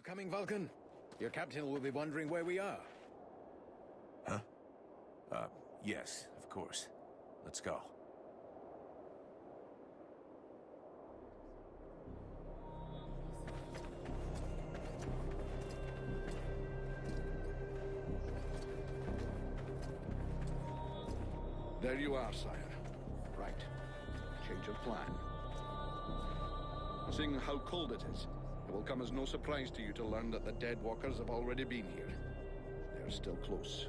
coming, Vulcan? Your captain will be wondering where we are. Huh? Yes, of course. Let's go. There you are, sire. Right. Change of plan. Seeing how cold it is, it will come as no surprise to you to learn that the dead walkers have already been here. They're still close.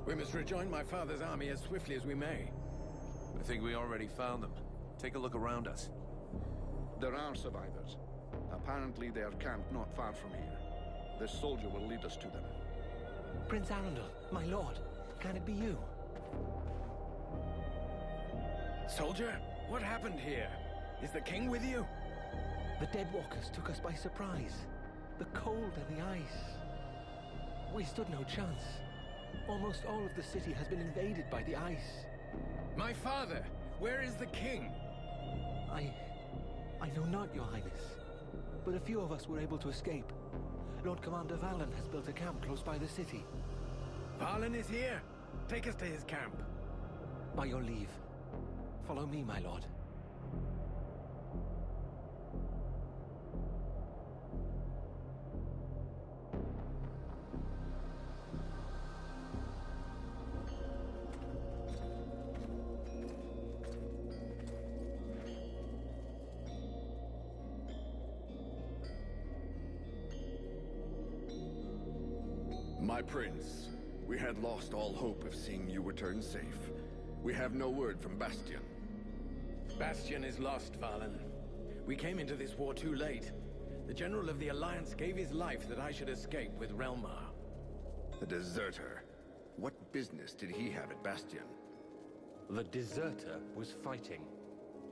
We must rejoin my father's army as swiftly as we may. I think we already found them. Take a look around us. There are survivors. Apparently they are camped not far from here. This soldier will lead us to them. Prince Arundel, my lord, can it be you? Soldier, what happened here? Is the king with you? The Deadwalkers took us by surprise. The cold and the ice. We stood no chance. Almost all of the city has been invaded by the ice. My father, where is the king? I know not, Your Highness. But a few of us were able to escape. Lord Commander Valen has built a camp close by the city. Valen is here. Take us to his camp. By your leave. Follow me, my lord. My prince, we had lost all hope of seeing you return safe. We have no word from Bastion. Bastion is lost, Valen. We came into this war too late. The General of the Alliance gave his life that I should escape with Relmar. The deserter. What business did he have at Bastion? The deserter was fighting,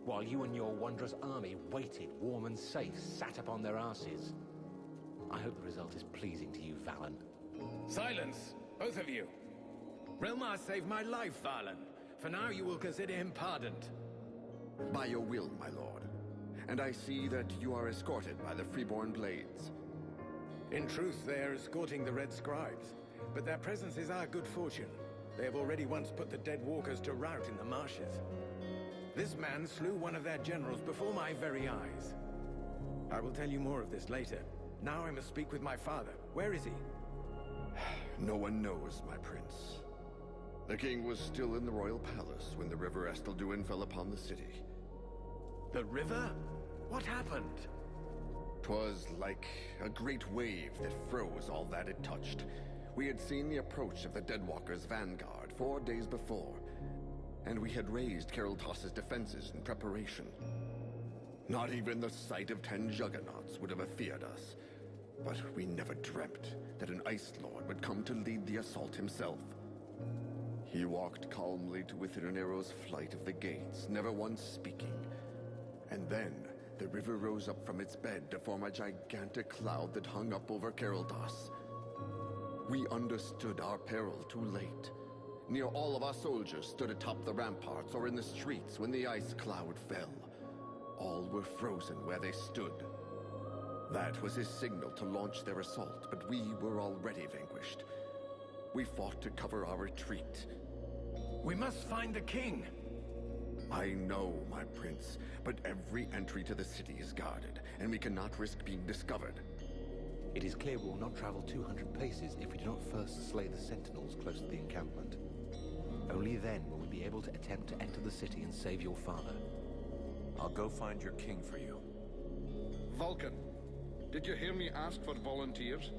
while you and your wondrous army waited, warm and safe, sat upon their asses. I hope the result is pleasing to you, Valen. Silence, both of you. Relmar saved my life, Valen. For now, you will consider him pardoned. By your will, my lord. And I see that you are escorted by the Freeborn Blades. In truth, they are escorting the Red Scribes. But their presence is our good fortune. They have already once put the dead walkers to rout in the marshes. This man slew one of their generals before my very eyes. I will tell you more of this later. Now I must speak with my father. Where is he? No one knows, my prince. The king was still in the royal palace when the river Estelduin fell upon the city. The river? What happened? 'Twas like a great wave that froze all that it touched. We had seen the approach of the Deadwalkers' vanguard 4 days before, and we had raised Kariltos' defenses in preparation. Not even the sight of 10 juggernauts would have feared us. But we never dreamt that an Ice Lord would come to lead the assault himself. He walked calmly to within an arrow's flight of the gates, never once speaking. And then, the river rose up from its bed to form a gigantic cloud that hung up over Kariltos. We understood our peril too late. Near all of our soldiers stood atop the ramparts or in the streets when the ice cloud fell. All were frozen where they stood. That was his signal to launch their assault, but we were already vanquished. We fought to cover our retreat. We must find the king! I know, my prince, but every entry to the city is guarded, and we cannot risk being discovered. It is clear we will not travel 200 paces if we do not first slay the sentinels close to the encampment. Only then will we be able to attempt to enter the city and save your father. I'll go find your king for you. Vulcan, did you hear me ask for volunteers?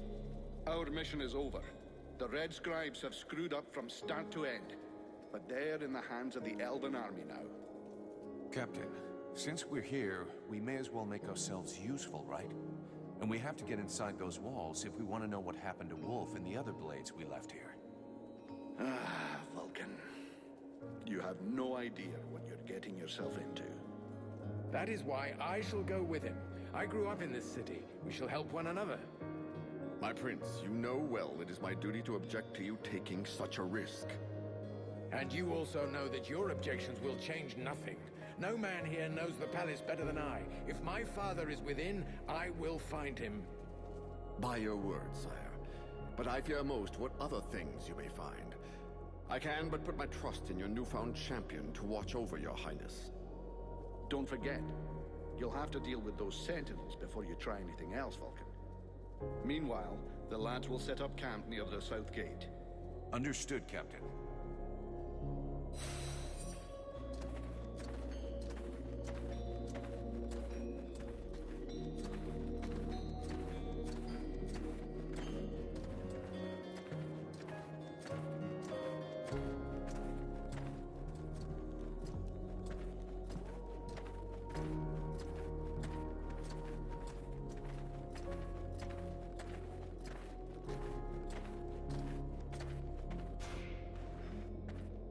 Our mission is over. The Red Scribes have screwed up from start to end. But they're in the hands of the Elven army now. Captain, since we're here, we may as well make ourselves useful, right? And we have to get inside those walls if we want to know what happened to Wolf and the other blades we left here. Ah, Vulcan. You have no idea what you're getting yourself into. That is why I shall go with him. I grew up in this city. We shall help one another. My prince, you know well it is my duty to object to you taking such a risk. And you also know that your objections will change nothing. No man here knows the palace better than I. If my father is within, I will find him. By your word, sire. But I fear most what other things you may find. I can but put my trust in your newfound champion to watch over your highness. Don't forget, you'll have to deal with those sentinels before you try anything else, Vulcan. Meanwhile, the lads will set up camp near the south gate. Understood, Captain.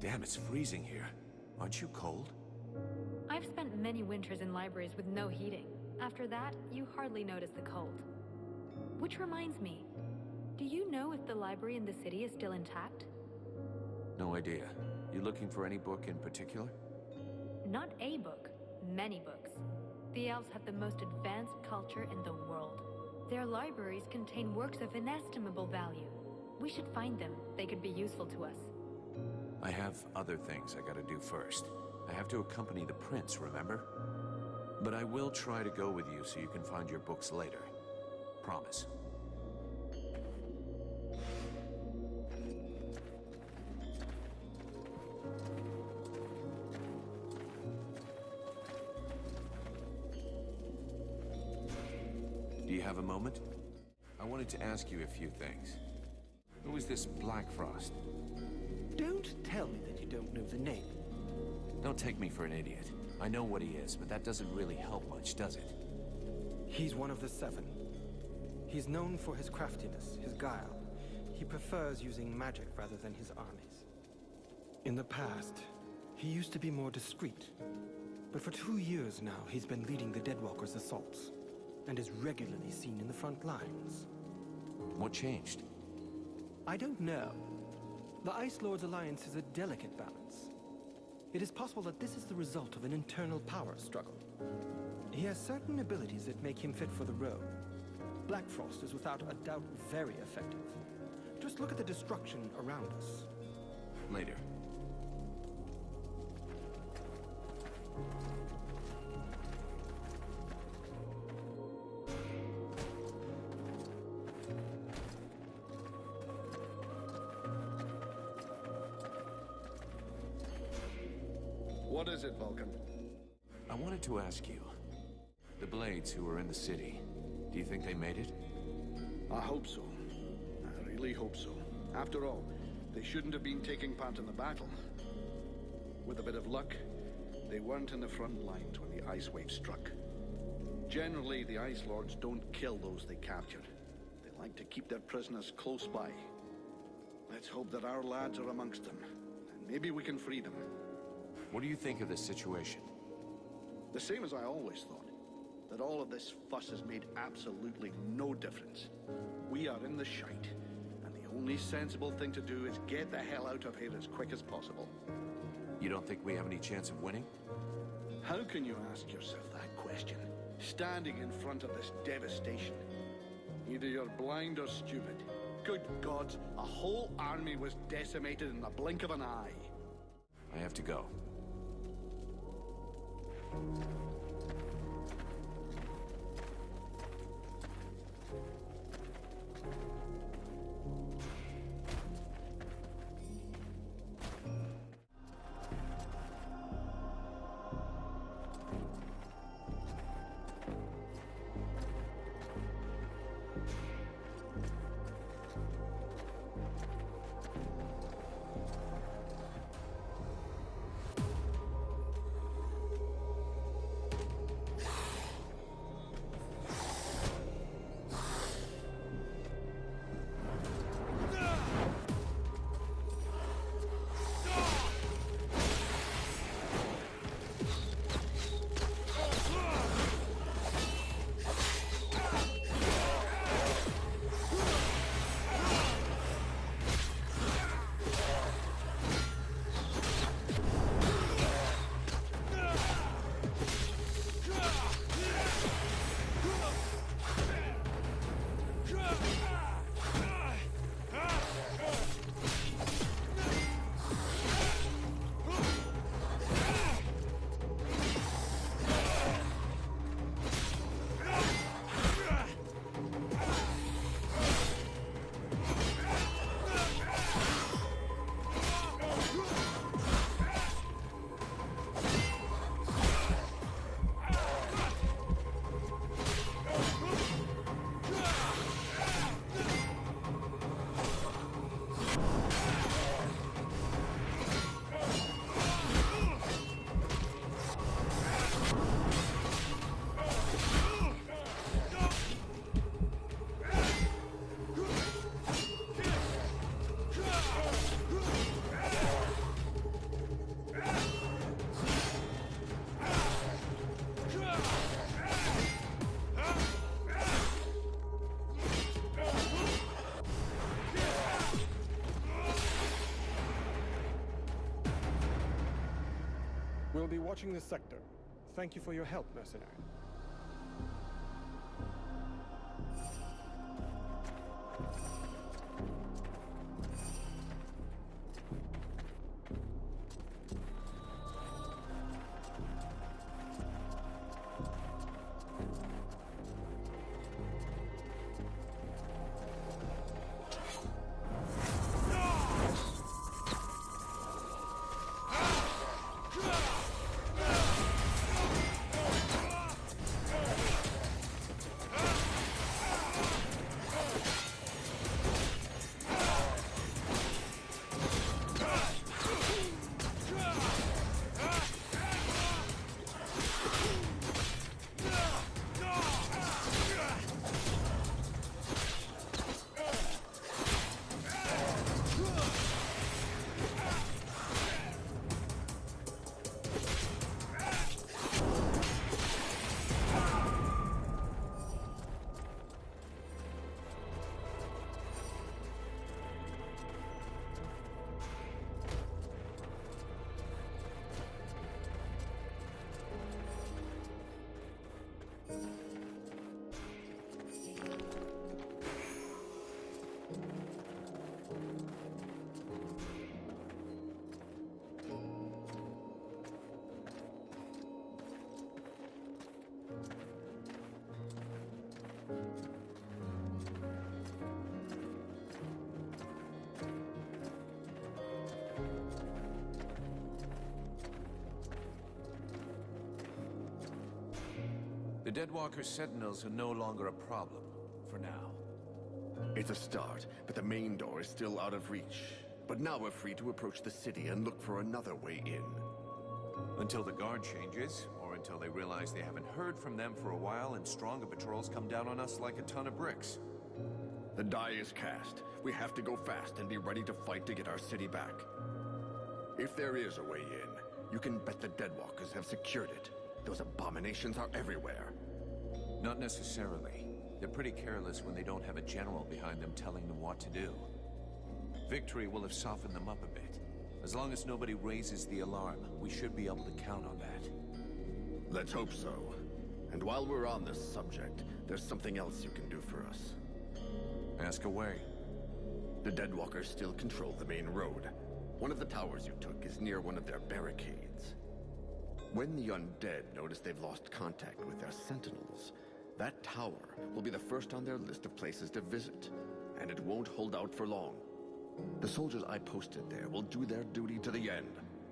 Damn, it's freezing here. Aren't you cold? I've spent many winters in libraries with no heating. After that, you hardly notice the cold. Which reminds me, do you know if the library in the city is still intact? No idea. You looking for any book in particular? Not a book, many books. The elves have the most advanced culture in the world. Their libraries contain works of inestimable value. We should find them. They could be useful to us. I have other things I gotta do first. I have to accompany the prince, remember? But I will try to go with you so you can find your books later. Promise. Do you have a moment? I wanted to ask you a few things. Who is this Black Frost? Don't tell me that you don't know the name. Don't take me for an idiot. I know what he is, but that doesn't really help much, does it? He's one of the seven. He's known for his craftiness, his guile. He prefers using magic rather than his armies. In the past, he used to be more discreet. But for 2 years now, he's been leading the Deadwalkers' assaults, and is regularly seen in the front lines. What changed? I don't know. The Ice Lords Alliance is a delicate balance. It is possible that this is the result of an internal power struggle. He has certain abilities that make him fit for the role. Black Frost is without a doubt very effective. Just look at the destruction around us. Later. What is it, Vulcan? I wanted to ask you. The Blades who were in the city, do you think they made it? I hope so. I really hope so. After all, they shouldn't have been taking part in the battle. With a bit of luck, they weren't in the front lines when the ice wave struck. Generally, the Ice Lords don't kill those they capture. They like to keep their prisoners close by. Let's hope that our lads are amongst them, and maybe we can free them. What do you think of this situation? The same as I always thought. That all of this fuss has made absolutely no difference. We are in the shite, and the only sensible thing to do is get the hell out of here as quick as possible. You don't think we have any chance of winning? How can you ask yourself that question, standing in front of this devastation? Either you're blind or stupid. Good God, a whole army was decimated in the blink of an eye. I have to go. We'll be watching this sector. Thank you for your help, mercenary. The Deadwalker Sentinels are no longer a problem, for now. It's a start, but the main door is still out of reach. But now we're free to approach the city and look for another way in. Until the guard changes, or until they realize they haven't heard from them for a while and stronger patrols come down on us like a ton of bricks. The die is cast. We have to go fast and be ready to fight to get our city back. If there is a way in, you can bet the Deadwalkers have secured it. Those abominations are everywhere. Not necessarily. They're pretty careless when they don't have a general behind them telling them what to do. Victory will have softened them up a bit. As long as nobody raises the alarm, we should be able to count on that. Let's hope so. And while we're on this subject, there's something else you can do for us. Ask away. The Deadwalkers still control the main road. One of the towers you took is near one of their barricades. When the undead notice they've lost contact with their sentinels, that tower will be the first on their list of places to visit, and it won't hold out for long. The soldiers I posted there will do their duty to the end,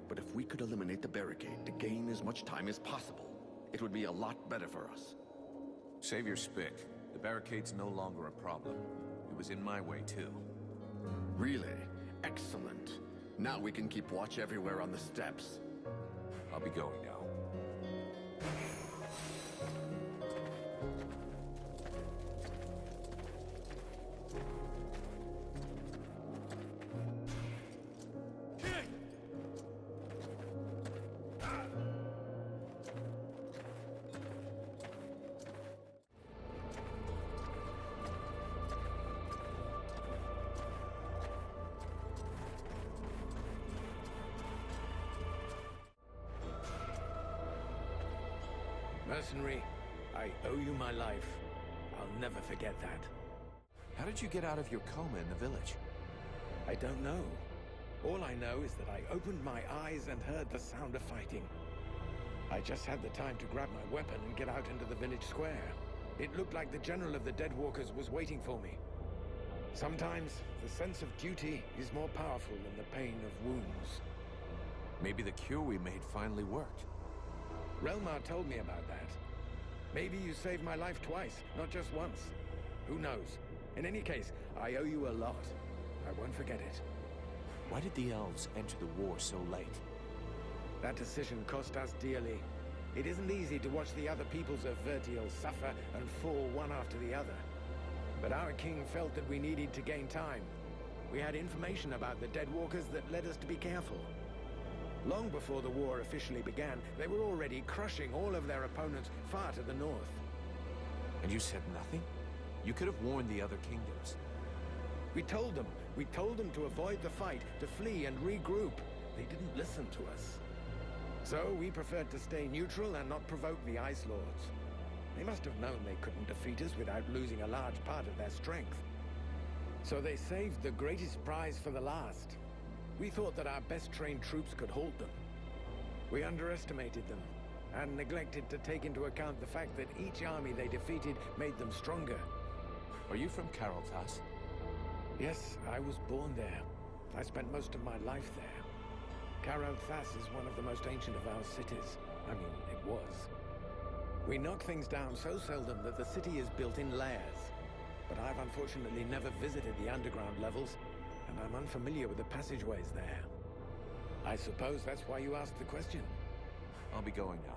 but if we could eliminate the barricade to gain as much time as possible, it would be a lot better for us. Save your spit. The barricade's no longer a problem. It was in my way, too. Really? Excellent. Now we can keep watch everywhere on the steps. I'll be going now. Mercenary, I owe you my life. I'll never forget that. did you get out of your coma in the village? I don't know. All I know is that I opened my eyes and heard the sound of fighting. I just had the time to grab my weapon and get out into the village square. It looked like the general of the Deadwalkers was waiting for me. Sometimes, the sense of duty is more powerful than the pain of wounds. Maybe the cure we made finally worked. Relmar told me about that. Maybe you saved my life twice, not just once. Who knows? In any case, I owe you a lot. I won't forget it. Why did the elves enter the war so late? That decision cost us dearly. It isn't easy to watch the other peoples of Vertiel suffer and fall one after the other. But our king felt that we needed to gain time. We had information about the Deadwalkers that led us to be careful. Long before the war officially began, they were already crushing all of their opponents far to the north. And you said nothing? You could have warned the other kingdoms. We told them to avoid the fight, to flee and regroup. They didn't listen to us. So we preferred to stay neutral and not provoke the Ice Lords. They must have known they couldn't defeat us without losing a large part of their strength. So they saved the greatest prize for the last. We thought that our best-trained troops could hold them. We underestimated them, and neglected to take into account the fact that each army they defeated made them stronger. Are you from Carolthas? Yes, I was born there. I spent most of my life there. Carolthas is one of the most ancient of our cities. I mean, it was. We knock things down so seldom that the city is built in layers. But I've unfortunately never visited the underground levels, and I'm unfamiliar with the passageways there. I suppose that's why you asked the question. I'll be going now.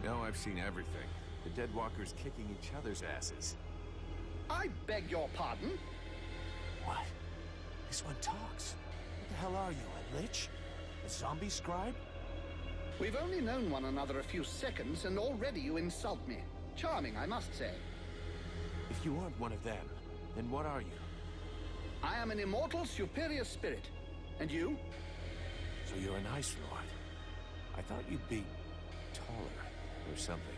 Now I've seen everything. The Deadwalkers kicking each other's asses. I beg your pardon? What? This one talks. What the hell are you, a lich? A zombie scribe? We've only known one another a few seconds, and already you insult me. Charming, I must say. If you aren't one of them, then what are you? I am an immortal superior spirit. And you? So you're an Ice Lord. I thought you'd be taller or something.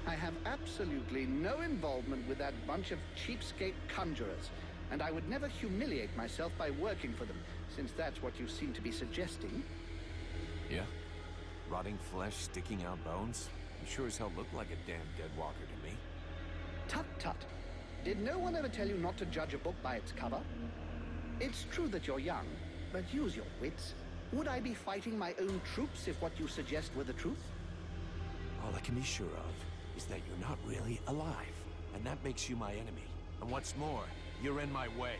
I have absolutely no involvement with that bunch of cheapskate conjurers, and I would never humiliate myself by working for them, since that's what you seem to be suggesting. Yeah? Rotting flesh, sticking out bones? You sure as hell look like a damn Deadwalker to me. Tut-tut. Did no one ever tell you not to judge a book by its cover? It's true that you're young, but use your wits. Would I be fighting my own troops if what you suggest were the truth? All I can be sure of is that you're not really alive, and that makes you my enemy. And what's more, you're in my way.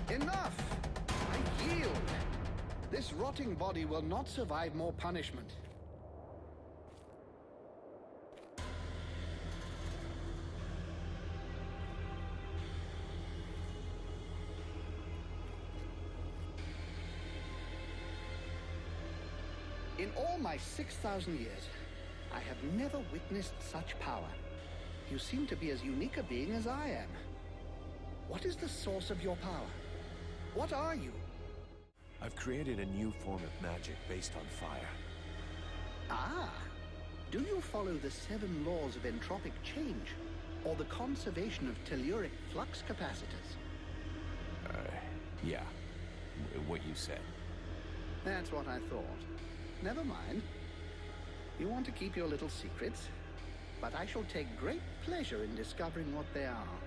Enough! I yield. This rotting body will not survive more punishment. In all my 6,000 years, I have never witnessed such power. You seem to be as unique a being as I am. What is the source of your power? What are you? I've created a new form of magic based on fire. Ah, do you follow the 7 laws of entropic change, or the conservation of telluric flux capacitors? Yeah. What you said. That's what I thought. Never mind. You want to keep your little secrets, but I shall take great pleasure in discovering what they are.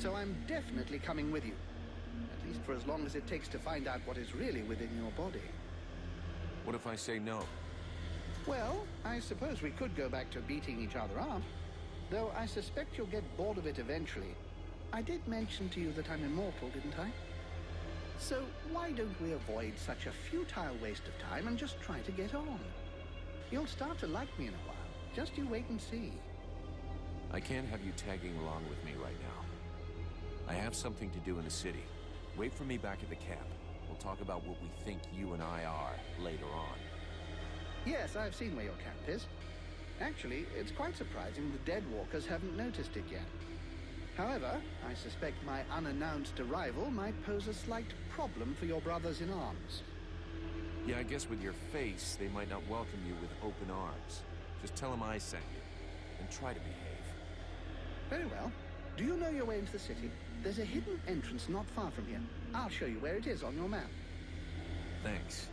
So I'm definitely coming with you. At least for as long as it takes to find out what is really within your body. What if I say no? Well, I suppose we could go back to beating each other up. Though I suspect you'll get bored of it eventually. I did mention to you that I'm immortal, didn't I? So why don't we avoid such a futile waste of time and just try to get on? You'll start to like me in a while. Just you wait and see. I can't have you tagging along with me right now. I have something to do in the city. Wait for me back at the camp. We'll talk about what we think you and I are later on. Yes, I've seen where your camp is. Actually, it's quite surprising the Deadwalkers haven't noticed it yet. However, I suspect my unannounced arrival might pose a slight problem for your brothers in arms. Yeah, I guess with your face, they might not welcome you with open arms. Just tell them I sent you, and try to behave. Very well. Do you know your way into the city? There's a hidden entrance not far from here. I'll show you where it is on your map. Thanks.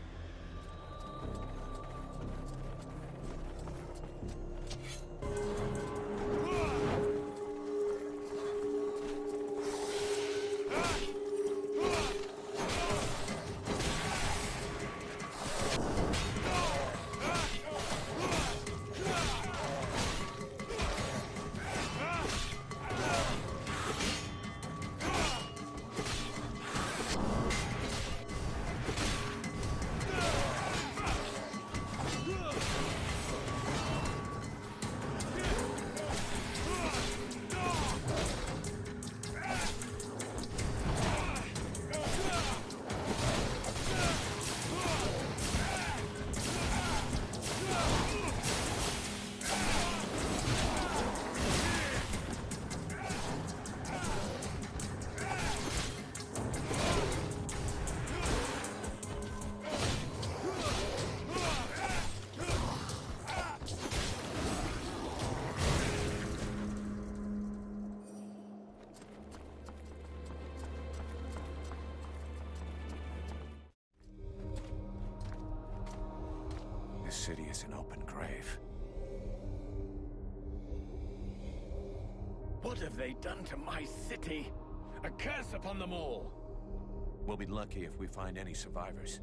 This city is an open grave. What have they done to my city? A curse upon them all! We'll be lucky if we find any survivors.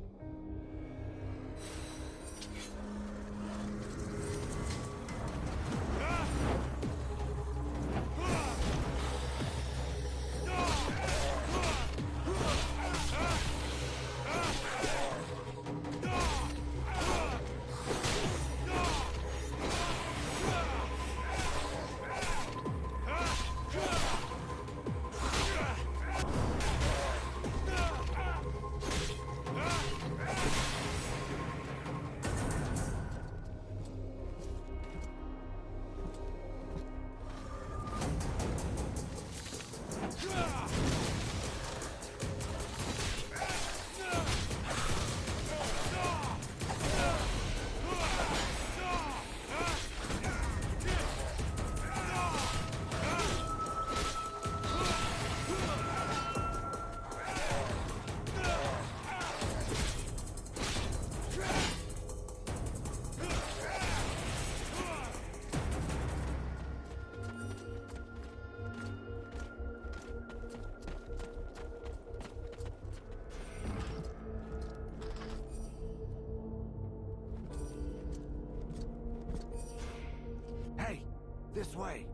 This way.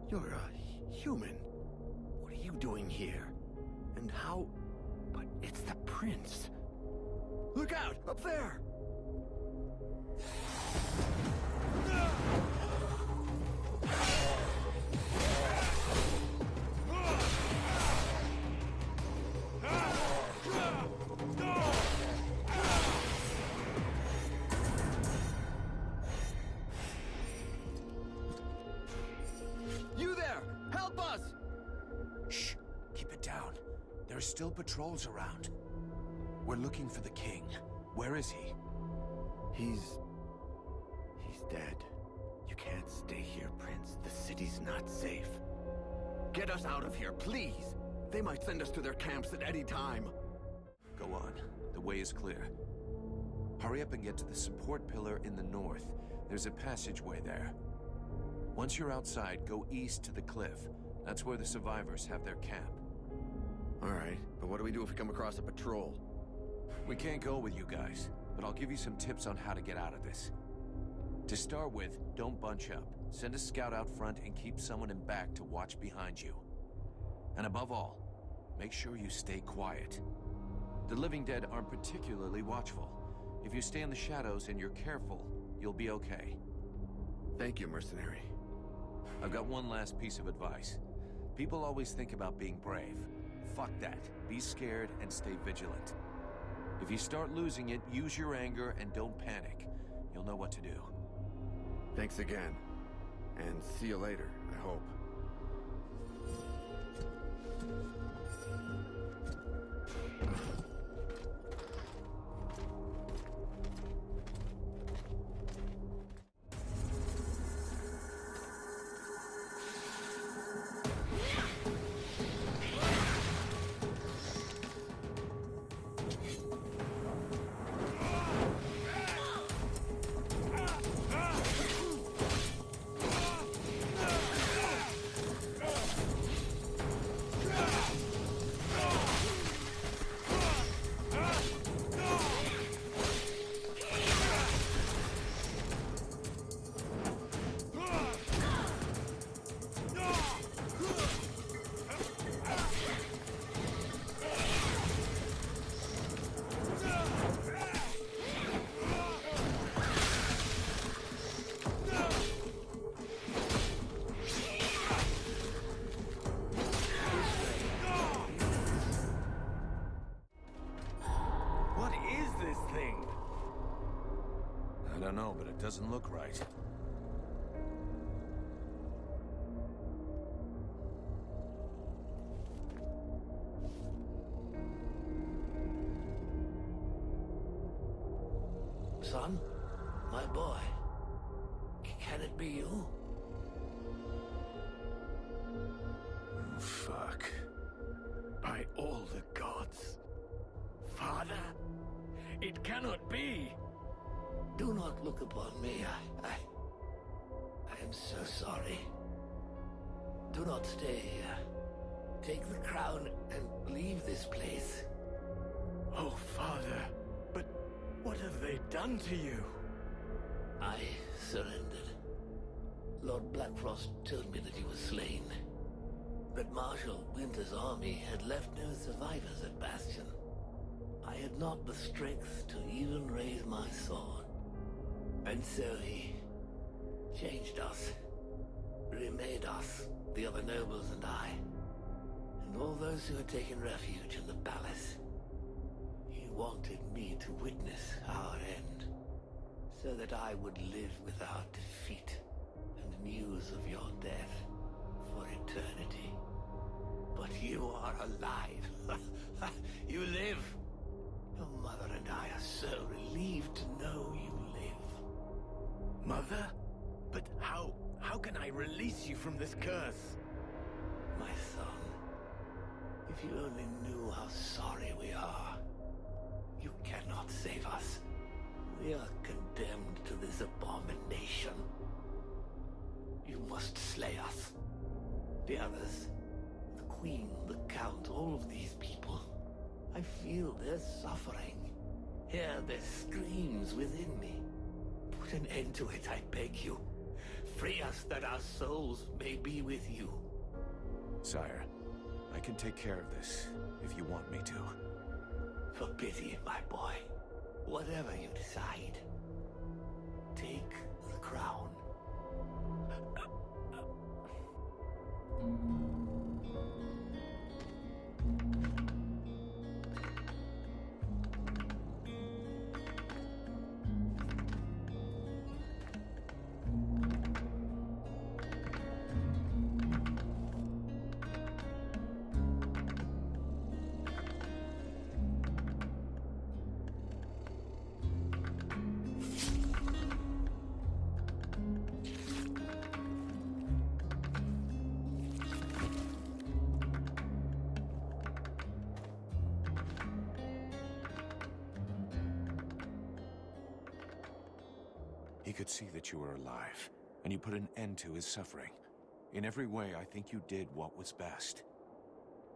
You're a human. What are you doing here? And how... But it's the prince. Look out! Up there! There are still patrols around. We're looking for the king. Where is he? He's dead. You can't stay here, Prince. The city's not safe. Get us out of here, please! They might send us to their camps at any time. Go on. The way is clear. Hurry up and get to the support pillar in the north. There's a passageway there. Once you're outside, go east to the cliff. That's where the survivors have their camp. All right, but what do we do if we come across a patrol? We can't go with you guys, but I'll give you some tips on how to get out of this. To start with, don't bunch up. Send a scout out front and keep someone in back to watch behind you. And above all, make sure you stay quiet. The living dead aren't particularly watchful. If you stay in the shadows and you're careful, you'll be okay. Thank you, mercenary. I've got one last piece of advice. People always think about being brave. Fuck that. Be scared and stay vigilant. If you start losing it, use your anger and don't panic. You'll know what to do. Thanks again. And see you later, I hope. I don't know, but it doesn't look right. Son? My boy? Can it be you? Oh, fuck. By all the gods. Father? It cannot be! Do not look upon me. I am so sorry. Do not stay here. Take the crown and leave this place. Oh, Father. But what have they done to you? I surrendered. Lord Blackfrost told me that he was slain. But Marshal Winter's army had left no survivors at Bastion. I had not the strength to even raise my sword. And so he changed us, remade us, the other nobles and I, and all those who had taken refuge in the palace. He wanted me to witness our end, so that I would live without defeat and news of your death for eternity. But you are alive. You live. Your mother and I are so relieved to know you live. Mother? But how can I release you from this curse? My son, if you only knew how sorry we are. You cannot save us. We are condemned to this abomination. You must slay us. The others, the Queen, the Count, all of these people. I feel their suffering. Hear their screams within me. Put an end to it, I beg you. Free us that our souls may be with you. Sire, I can take care of this, if you want me to. For pity, my boy. Whatever you decide. Take the crown. He could see that you were alive, and you put an end to his suffering. In every way, I think you did what was best.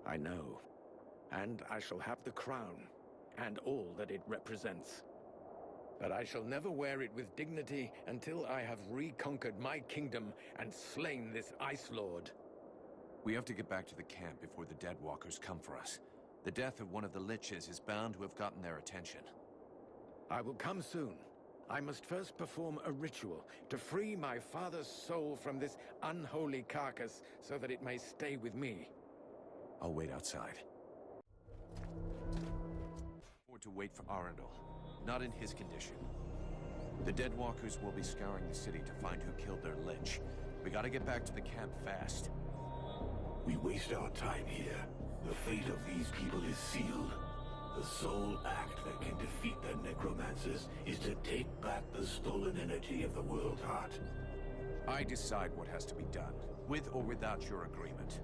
I know. And I shall have the crown, and all that it represents. But I shall never wear it with dignity until I have reconquered my kingdom and slain this Ice Lord. We have to get back to the camp before the Deadwalkers come for us. The death of one of the Liches is bound to have gotten their attention. I will come soon. I must first perform a ritual to free my father's soul from this unholy carcass so that it may stay with me. I'll wait outside. Or to wait for Arundel. Not in his condition. The Deadwalkers will be scouring the city to find who killed their Lich. We gotta get back to the camp fast. We waste our time here. The fate of these people is sealed. The sole act that can defeat the necromancers is to take back the stolen energy of the World Heart. I decide what has to be done, with or without your agreement.